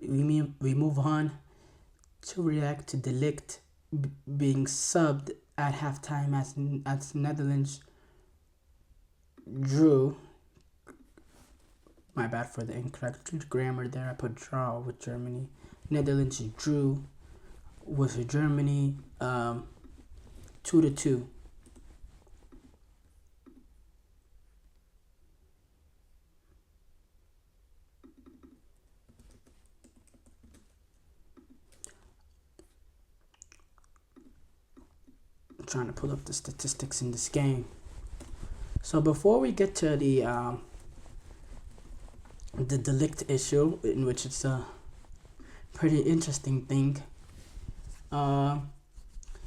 We move on to react to De Ligt being subbed at halftime as Netherlands drew. My bad for the incorrect grammar there. I put draw with Germany. Netherlands drew with Germany 2-2. I'm trying to pull up the statistics in this game. So before we get to the De Ligt issue, in which it's a pretty interesting thing,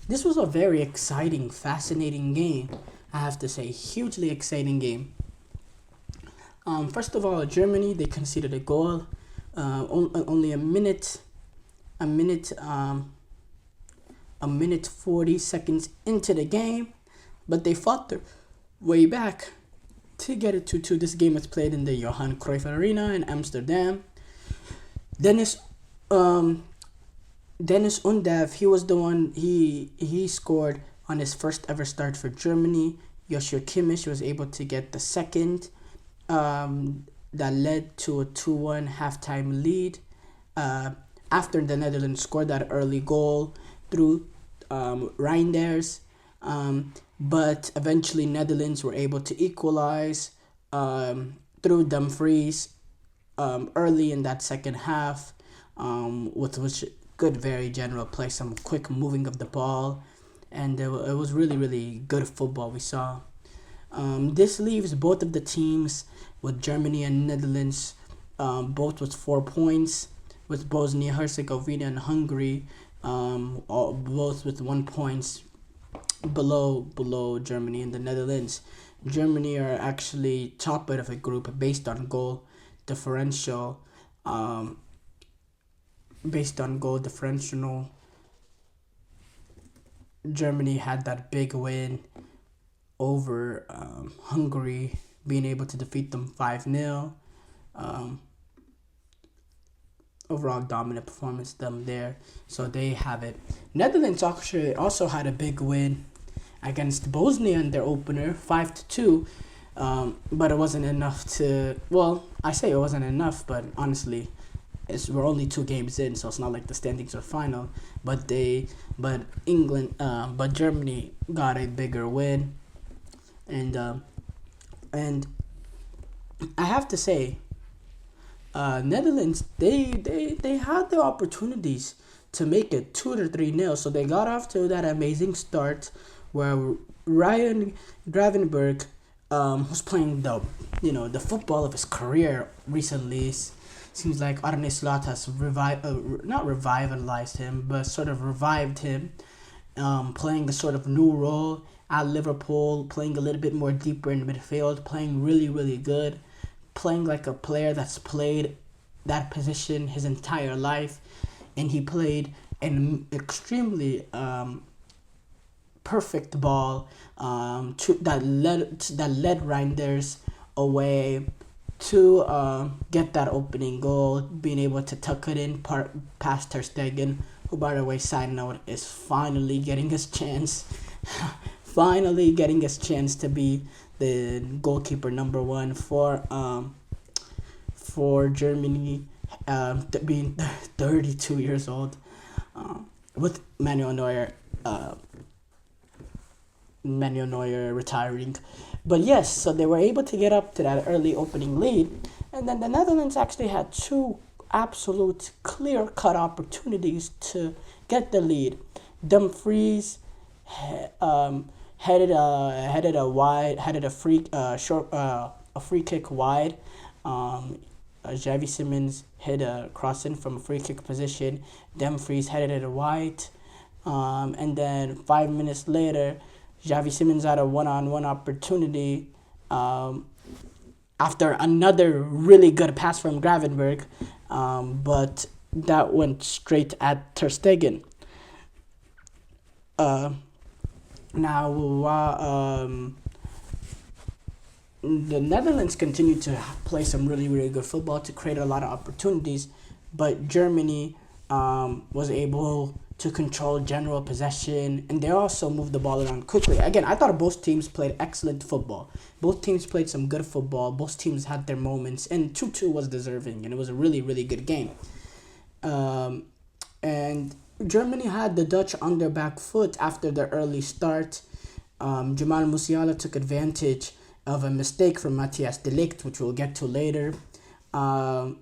this was a very exciting, fascinating game. I have to say, hugely exciting game. First of all, Germany, they conceded a goal. Only a minute 40 seconds into the game, but they fought their way back to get it 2-2. This game was played in the Johan Cruyff Arena in Amsterdam. Dennis Undav, he was the one, he scored on his first ever start for Germany. Joshua Kimmich was able to get the second, that led to a 2-1 halftime lead. After the Netherlands scored that early goal through Reinders, but eventually Netherlands were able to equalize through Dumfries early in that second half, with which good, very general play, some quick moving of the ball, and it was really, really good football we saw. This leaves both of the teams, with Germany and Netherlands, both with 4 points, with Bosnia-Herzegovina and Hungary both with 1 point below Germany and the Netherlands. Germany are actually top of a group based on goal differential. Germany had that big win over Hungary, being able to defeat them 5-0. Overall dominant performance them there, so they have it. Netherlands actually also had a big win against Bosnia in their opener, 5-2, but it wasn't enough to. Well, I say it wasn't enough, but honestly, we're only 2 games in, so it's not like the standings are final. But Germany got a bigger win, and I have to say, Netherlands, they had the opportunities to make it 2-3-0, so they got off to that amazing start where Ryan Gravenberch, who's playing the football of his career recently. Seems like Arne Slot has not revitalized him, but sort of revived him, playing a sort of new role at Liverpool, playing a little bit more deeper in midfield, playing really, really good, playing like a player that's played that position his entire life, and he played an extremely perfect ball that led Reinders away to get that opening goal, being able to tuck it in past Ter Stegen, who, by the way, side note, is finally getting his chance to be the goalkeeper number 1 for Germany, being 32 years old, with Manuel Neuer retiring. But yes, so they were able to get up to that early opening lead, and then the Netherlands actually had 2 absolute clear-cut opportunities to get the lead. Dumfries headed a free kick wide. Xavi Simons hit a cross in from a free kick position. Dumfries headed it wide, and then 5 minutes later, Xavi Simons had a one-on-one opportunity after another really good pass from Gravenberch, but that went straight at Ter Stegen. The Netherlands continued to play some really, really good football to create a lot of opportunities, but Germany was able to control general possession, and they also moved the ball around quickly. Again, I thought both teams played excellent football. Both teams played some good football. Both teams had their moments, and 2-2 was deserving, and it was a really, really good game. And Germany had the Dutch on their back foot after the early start. Jamal Musiala took advantage of a mistake from Matthijs de Ligt, which we'll get to later. It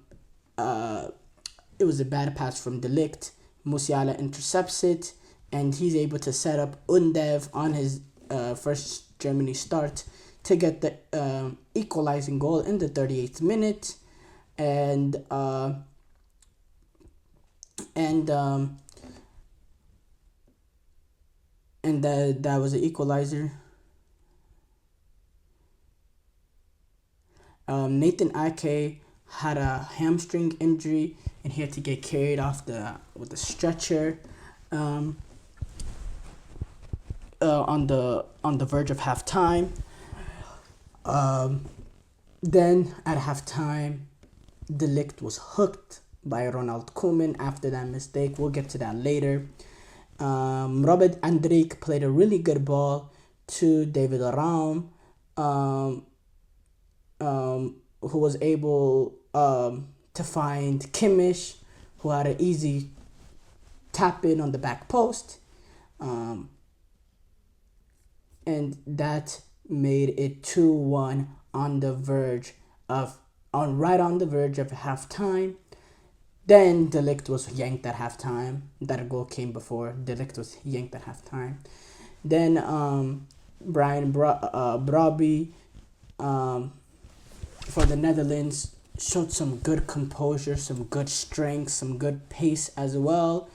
was a bad pass from de Ligt. Musiala intercepts it, and he's able to set up Undev on his first Germany start to get the equalizing goal in the 38th minute. And that was an equalizer. Nathan Ake had a hamstring injury, and he had to get carried off with a stretcher on the verge of halftime. Then at halftime, De Ligt was hooked by Ronald Koeman after that mistake. We'll get to that later. Robert Andrijk played a really good ball to David Raum, who was able to find Kimmich, who had an easy tap in on the back post. And that made it 2-1 on the verge of halftime. Then De Ligt was yanked at halftime. That goal came before De Ligt was yanked at halftime. Then Brian Brobby for the Netherlands showed some good composure, some good strength, some good pace as well.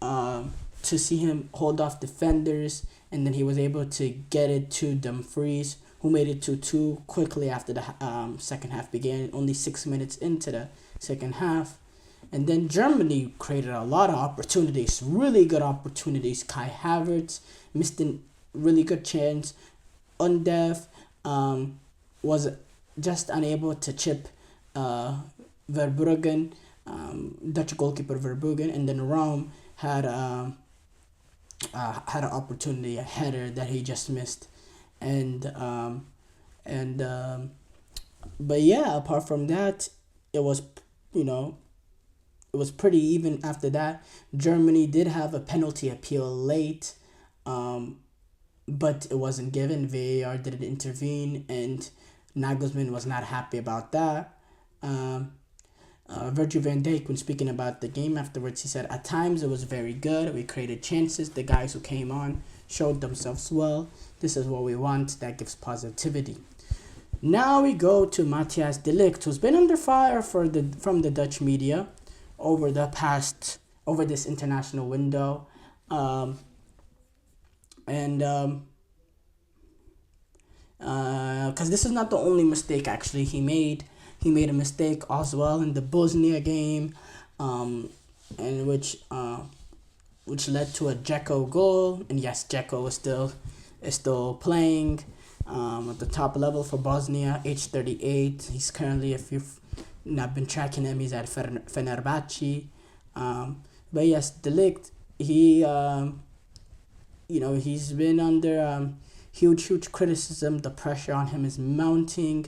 To see him hold off defenders, and then he was able to get it to Dumfries, who made it 2-2 quickly after the second half began, only 6 minutes into the second half. And then Germany created a lot of opportunities, really good opportunities. Kai Havertz missed a really good chance. Undev was just unable to chip Verbruggen, Dutch goalkeeper Verbruggen, and then Raum had an opportunity, a header that he just missed. But yeah, apart from that, it was pretty even after that. Germany did have a penalty appeal late, but it wasn't given. VAR didn't intervene, and Nagelsmann was not happy about that. Virgil van Dijk, when speaking about the game afterwards, he said, "At times it was very good. We created chances. The guys who came on showed themselves well. This is what we want. That gives positivity." Now we go to Matthijs de Ligt, who's been under fire from the Dutch media over this international window. Because this is not the only mistake actually he made. He made a mistake as well in the Bosnia game, and which led to a Dzeko goal. And yes, Dzeko is still playing at the top level for Bosnia, age 38. He's currently, if you've not been tracking him, he's at Fenerbahce. But yes, De Ligt, he's been under huge criticism. The pressure on him is mounting.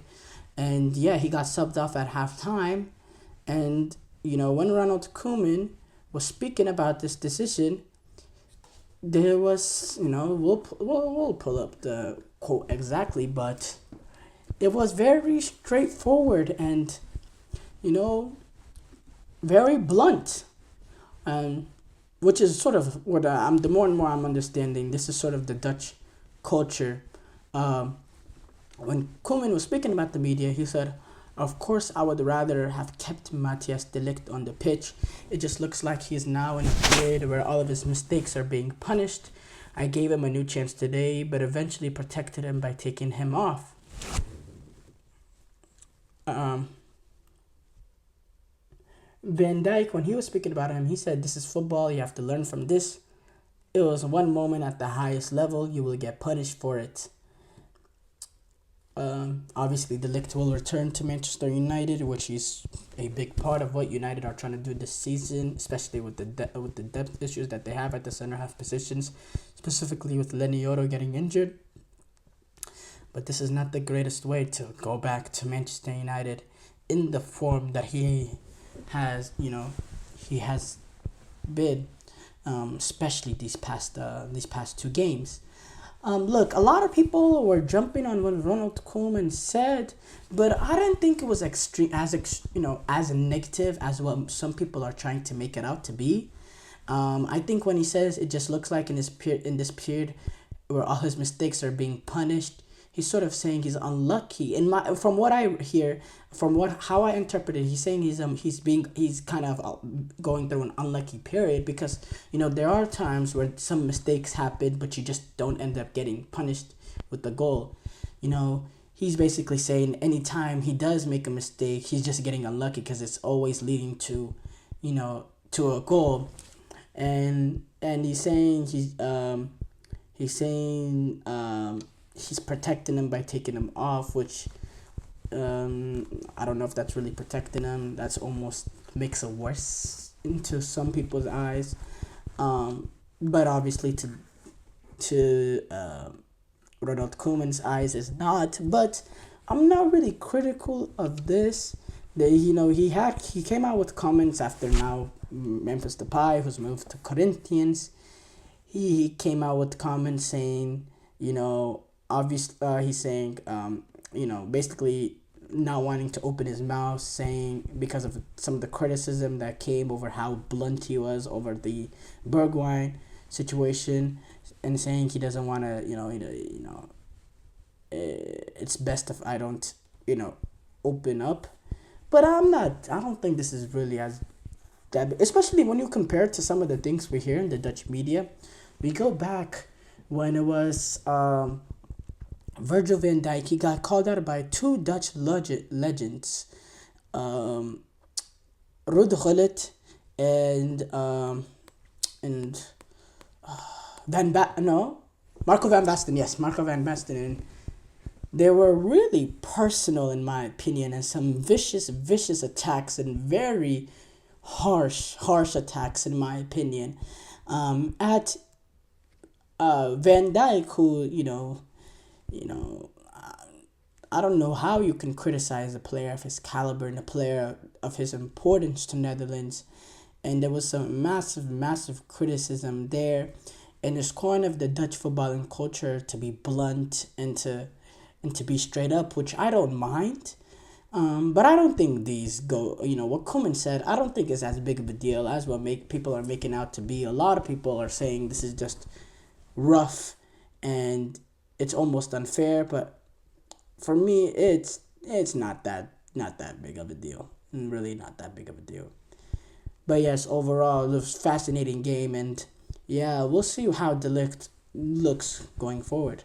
And yeah, he got subbed off at halftime. And, when Ronald Koeman was speaking about this decision, there was, we'll pull up the quote exactly, but it was very straightforward and, very blunt. Which is sort of what the more and more I'm understanding, this is sort of the Dutch culture. When Koeman was speaking about the media, he said, "Of course, I would rather have kept Matthijs de Ligt on the pitch. It just looks like he's now in a period where all of his mistakes are being punished. I gave him a new chance today, but eventually protected him by taking him off." Van Dijk, when he was speaking about him, he said, "This is football. You have to learn from this. It was one moment at the highest level. You will get punished for it." Obviously, De Ligt will return to Manchester United, which is a big part of what United are trying to do this season, especially with with the depth issues that they have at the center half positions, specifically with Lenny Yoro getting injured. But this is not the greatest way to go back to Manchester United in the form that has, he has been, especially these past 2 games. Look, a lot of people were jumping on what Ronald Koeman said, but I didn't think it was extreme as negative as what some people are trying to make it out to be. I think when he says it just looks like in this period where all his mistakes are being punished, he's sort of saying he's unlucky. From what I hear, how I interpret it, he's saying he's kind of going through an unlucky period because there are times where some mistakes happen, but you just don't end up getting punished with the goal. He's basically saying anytime he does make a mistake, he's just getting unlucky because it's always leading to a goal, and he's saying he's protecting him by taking him off, which I don't know if that's really protecting him. That's almost makes it worse into some people's eyes. But obviously to Ronald Koeman's eyes is not. But I'm not really critical of this. He came out with comments after now Memphis Depay, who's moved to Corinthians. He came out with comments saying, obviously, he's saying, basically not wanting to open his mouth, saying because of some of the criticism that came over how blunt he was over the Bergwijn situation, and saying he doesn't want to, it's best if I don't, open up. But I don't think this is really as that, especially when you compare it to some of the things we hear in the Dutch media. We go back when it was Virgil van Dijk. He got called out by 2 Dutch legends, Ruud Gullit and Marco van Basten. Yes, Marco van Basten. And they were really personal, in my opinion, and some vicious attacks and very harsh attacks, in my opinion, at Van Dijk, who I don't know how you can criticize a player of his caliber and a player of his importance to Netherlands, and there was some massive criticism there, and it's kind of the Dutch footballing culture to be blunt and to be straight up, which I don't mind. But I don't think these go, what Koeman said, I don't think is as big of a deal as what people are making out to be. A lot of people are saying this is just rough and it's almost unfair, but for me, it's not that big of a deal. Really not that big of a deal. But yes, overall, it was a fascinating game, and yeah, we'll see how De Ligt looks going forward.